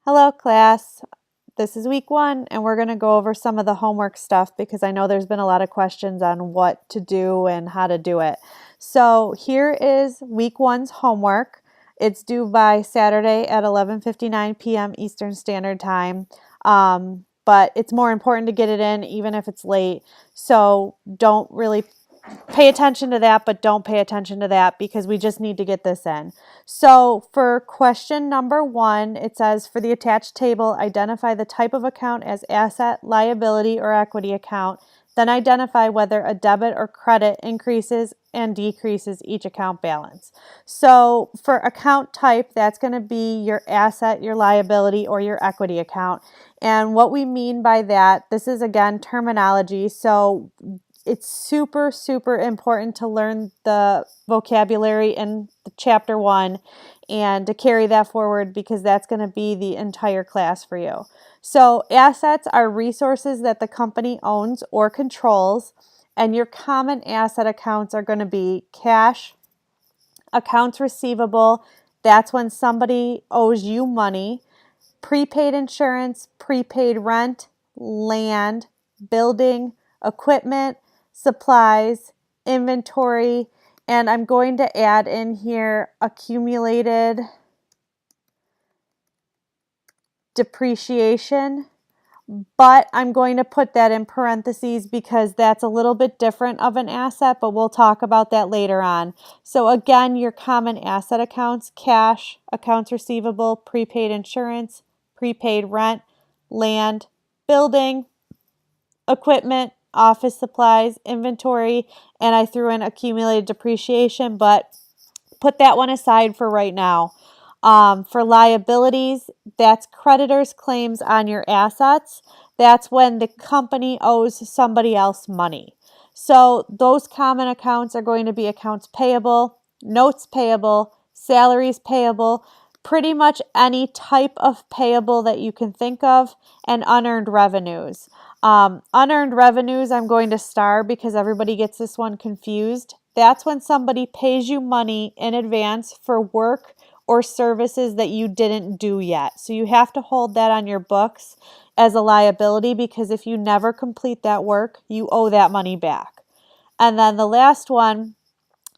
Hello class, this is week 1 and we're going to go over some of the homework stuff because I know there's been a lot of questions on what to do and how to do it. So here is week 1's homework. It's due by Saturday at 11:59 p.m. Eastern Standard Time. But it's more important to get it in even if it's late. So don't really pay attention to that, but don't pay attention to that because we just need to get this in. So for question number 1, it says for the attached table, identify the type of account as asset, liability, or equity account. Then identify whether a debit or credit increases and decreases each account balance. So for account type, that's going to be your asset, your liability, or your equity account. And what we mean by that, this is again terminology. So it's super, super important to learn the vocabulary in chapter 1 and to carry that forward because that's going to be the entire class for you. So assets are resources that the company owns or controls, and your common asset accounts are going to be cash, accounts receivable, that's when somebody owes you money, prepaid insurance, prepaid rent, land, building, equipment, supplies, inventory, and I'm going to add in here accumulated depreciation, but I'm going to put that in parentheses because that's a little bit different of an asset, but we'll talk about that later on. So again, your common asset accounts: cash, accounts receivable, prepaid insurance, prepaid rent, land, building, equipment, office supplies, inventory, and I threw in accumulated depreciation, but put that one aside for right now. For liabilities, that's creditors' claims on your assets. That's when the company owes somebody else money. So those common accounts are going to be accounts payable, notes payable, salaries payable, pretty much any type of payable that you can think of, and unearned revenues. Unearned revenues, I'm going to star because everybody gets this one confused. That's when somebody pays you money in advance for work or services that you didn't do yet. So you have to hold that on your books as a liability because if you never complete that work, you owe that money back. And then the last one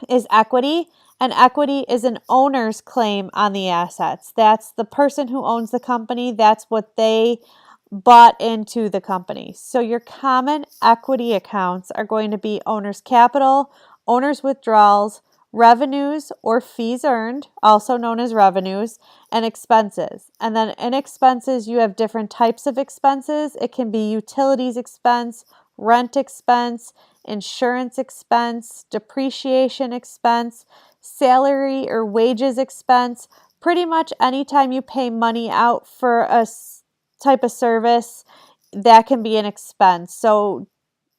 is equity. And equity is an owner's claim on the assets. That's the person who owns the company. That's what they bought into the company. So your common equity accounts are going to be owner's capital, owner's withdrawals, revenues or fees earned, also known as revenues, and expenses. And then in expenses, you have different types of expenses. It can be utilities expense, rent expense, insurance expense, depreciation expense, salary or wages expense. Pretty much anytime you pay money out for a type of service, that can be an expense. So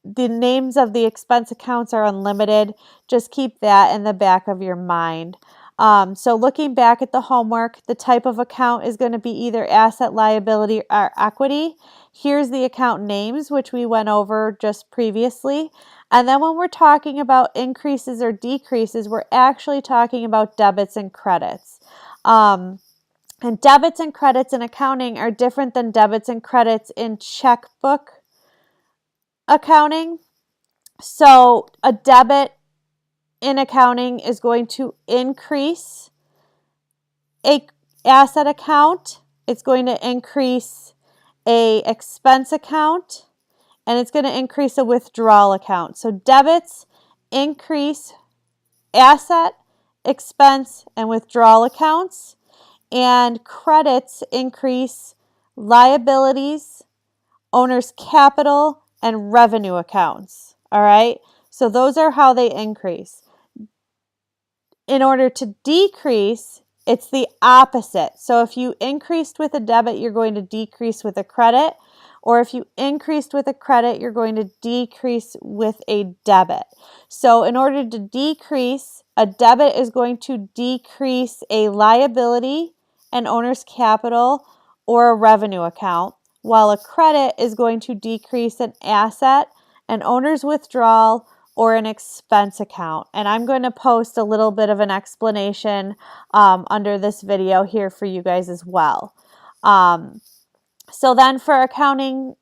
the names of the expense accounts are unlimited. Just keep that in the back of your mind. So looking back at the homework, the type of account is going to be either asset, liability, or equity. Here's the account names, which we went over just previously. And then when we're talking about increases or decreases, we're actually talking about debits and credits. And debits and credits in accounting are different than debits and credits in checkbook accounting. So a debit in accounting is going to increase a asset account. It's going to increase a expense account, and it's going to increase a withdrawal account. So debits increase asset, expense, and withdrawal accounts, and credits increase liabilities, owner's capital, and revenue accounts. All right, so those are how they increase. In order to decrease, it's the opposite. So if you increased with a debit, you're going to decrease with a credit. Or if you increased with a credit, you're going to decrease with a debit. So in order to decrease, a debit is going to decrease a liability, an owner's capital, or a revenue account, while a credit is going to decrease an asset, an owner's withdrawal, or an expense account. And I'm going to post a little bit of an explanation under this video here for you guys as well. So then for accounting,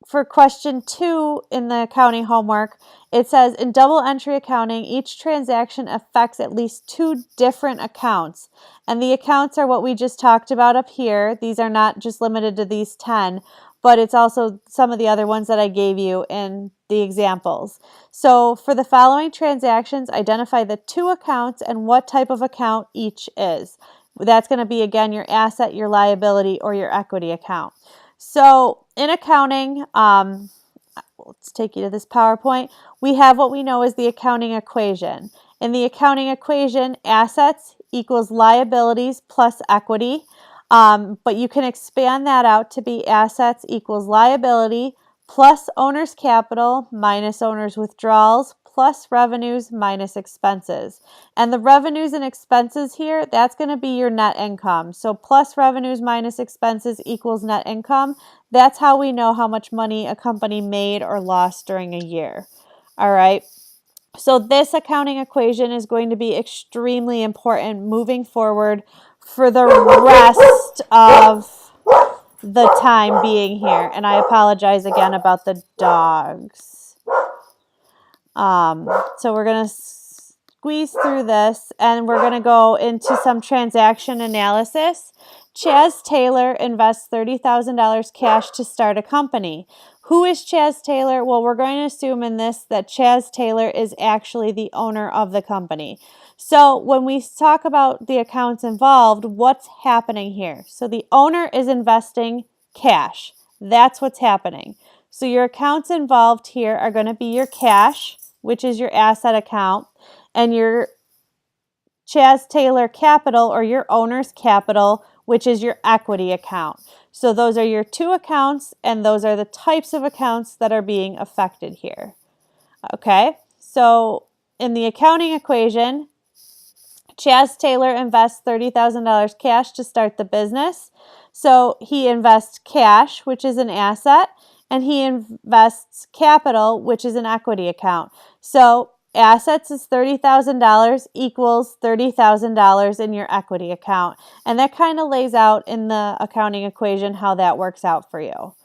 for question 2 in the accounting homework, it says in double entry accounting, each transaction affects at least 2 different accounts. And the accounts are what we just talked about up here. These are not just limited to these 10, but it's also some of the other ones that I gave you in the examples. So for the following transactions, identify the 2 accounts and what type of account each is. That's going to be, again, your asset, your liability, or your equity account. So in accounting, let's take you to this PowerPoint. We have what we know as the accounting equation. In the accounting equation, assets equals liabilities plus equity, but you can expand that out to be assets equals liability plus owner's capital minus owner's withdrawals plus revenues minus expenses. And the revenues and expenses here, that's going to be your net income. So plus revenues minus expenses equals net income. That's how we know how much money a company made or lost during a year. All right. So this accounting equation is going to be extremely important moving forward for the rest of the time being here. And I apologize again about the dogs. So we're going to squeeze through this and we're going to go into some transaction analysis. Chaz Taylor invests $30,000 cash to start a company. Who is Chaz Taylor? Well, we're going to assume in this that Chaz Taylor is actually the owner of the company. So when we talk about the accounts involved, what's happening here? So the owner is investing cash. That's what's happening. So your accounts involved here are going to be your cash, which is your asset account, and your Chaz Taylor capital or your owner's capital, which is your equity account. So those are your 2 accounts, and those are the types of accounts that are being affected here. Okay, so in the accounting equation, Chaz Taylor invests $30,000 cash to start the business. So he invests cash, which is an asset, and he invests capital, which is an equity account. So assets is $30,000 equals $30,000 in your equity account. And that kind of lays out in the accounting equation how that works out for you.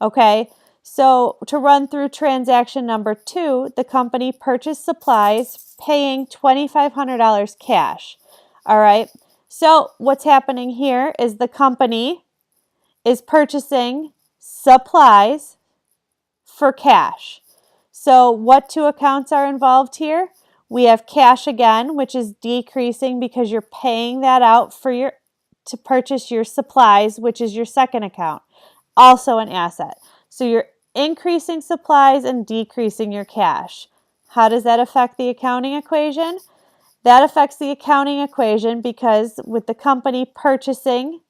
Okay, so to run through transaction number 2, the company purchased supplies paying $2,500 cash. All right, so what's happening here is the company is purchasing supplies for cash. So what 2 accounts are involved here? We have cash again, which is decreasing because you're paying that out for to purchase your supplies, which is your second account, also an asset. So you're increasing supplies and decreasing your cash. How does that affect the accounting equation? That affects the accounting equation because with the company purchasing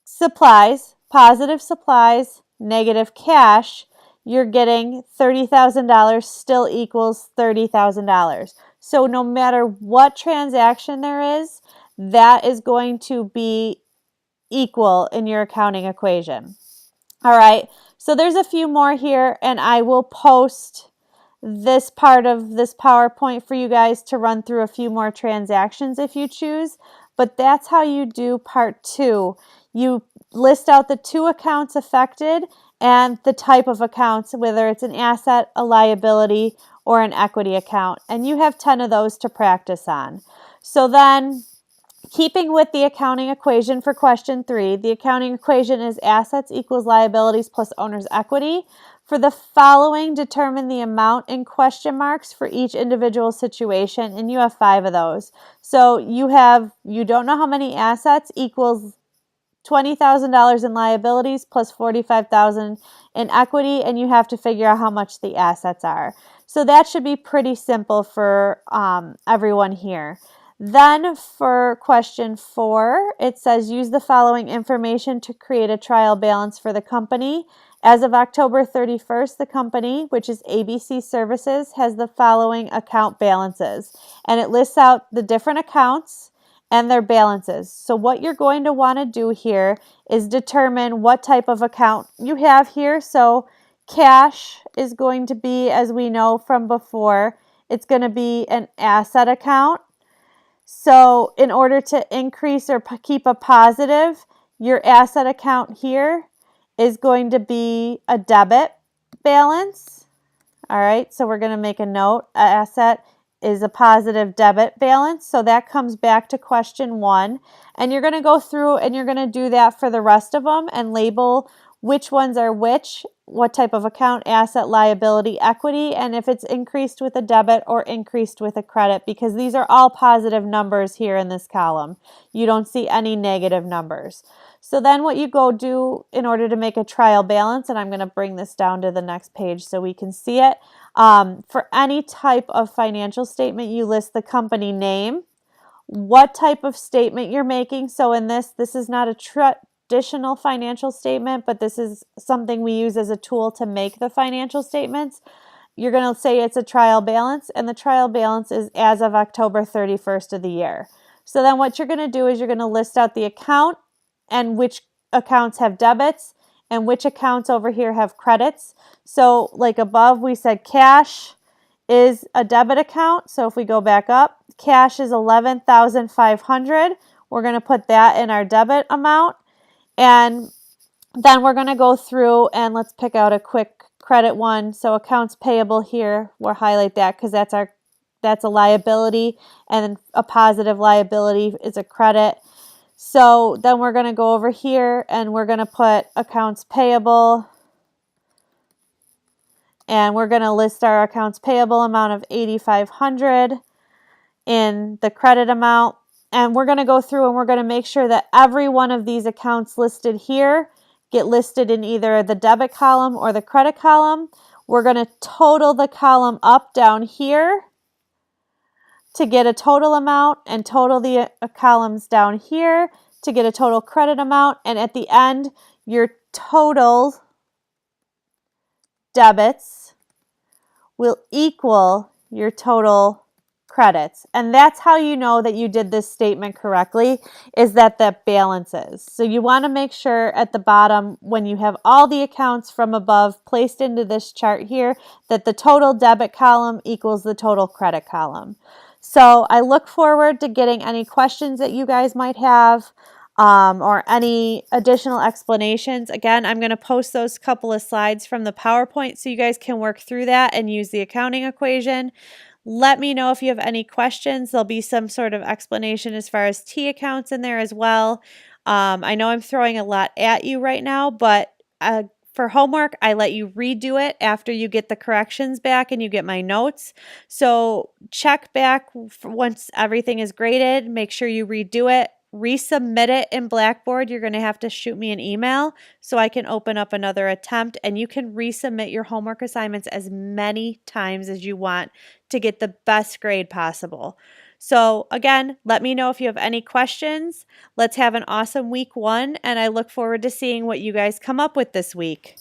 supplies, positive supplies, negative cash, you're getting $30,000 still equals $30,000. So no matter what transaction there is, that is going to be equal in your accounting equation. All right, so there's a few more here, and I will post this part of this PowerPoint for you guys to run through a few more transactions if you choose, but that's how you do part 2. You list out the 2 accounts affected and the type of accounts, whether it's an asset, a liability, or an equity account, and you have 10 of those to practice on. So then, keeping with the accounting equation for question 3, the accounting equation is assets equals liabilities plus owner's equity. For the following, determine the amount in question marks for each individual situation, and you have 5 of those. So you don't know how many assets equals $20,000 in liabilities plus $45,000 in equity, and you have to figure out how much the assets are. So that should be pretty simple for everyone here. Then for question 4, it says use the following information to create a trial balance for the company. As of October 31st, the company, which is ABC Services, has the following account balances. And it lists out the different accounts and their balances. So what you're going to want to do here is determine what type of account you have here. So cash is going to be, as we know from before, it's going to be an asset account. So in order to increase or keep a positive, your asset account here is going to be a debit balance. All right, so we're going to make a note. Asset is a positive debit balance. So that comes back to question 1. And you're going to go through and you're going to do that for the rest of them and label which ones are which, what type of account, asset, liability, equity, and if it's increased with a debit or increased with a credit, because these are all positive numbers here in this column. You don't see any negative numbers. So then what you go do in order to make a trial balance, and I'm going to bring this down to the next page so we can see it. For any type of financial statement, you list the company name, what type of statement you're making. So in this is not a traditional financial statement, but this is something we use as a tool to make the financial statements. You're going to say it's a trial balance, and the trial balance is as of October 31st of the year. So then what you're going to do is you're going to list out the account and which accounts have debits and which accounts over here have credits. So like above, we said cash is a debit account. So if we go back up, cash is $11,500. We're going to put that in our debit amount. And then we're going to go through and let's pick out a quick credit one. So accounts payable here, we'll highlight that because that's a liability, and a positive liability is a credit. So then we're going to go over here and we're going to put accounts payable, and we're going to list our accounts payable amount of $8,500 in the credit amount. And we're going to go through and we're going to make sure that every one of these accounts listed here get listed in either the debit column or the credit column. We're going to total the column up down here to get a total amount, and total the columns down here to get a total credit amount. And at the end, your total debits will equal your total credits. And that's how you know that you did this statement correctly, is that balances. So you want to make sure at the bottom, when you have all the accounts from above placed into this chart here, that the total debit column equals the total credit column. So I look forward to getting any questions that you guys might have, or any additional explanations. Again, I'm going to post those couple of slides from the PowerPoint so you guys can work through that and use the accounting equation. Let me know if you have any questions. There'll be some sort of explanation as far as T accounts in there as well. I know I'm throwing a lot at you right now, but for homework, I let you redo it after you get the corrections back and you get my notes. So check back once everything is graded. Make sure you redo it. Resubmit it in Blackboard. You're going to have to shoot me an email so I can open up another attempt, and you can resubmit your homework assignments as many times as you want to get the best grade possible. So again, let me know if you have any questions. Let's have an awesome week 1, and I look forward to seeing what you guys come up with this week.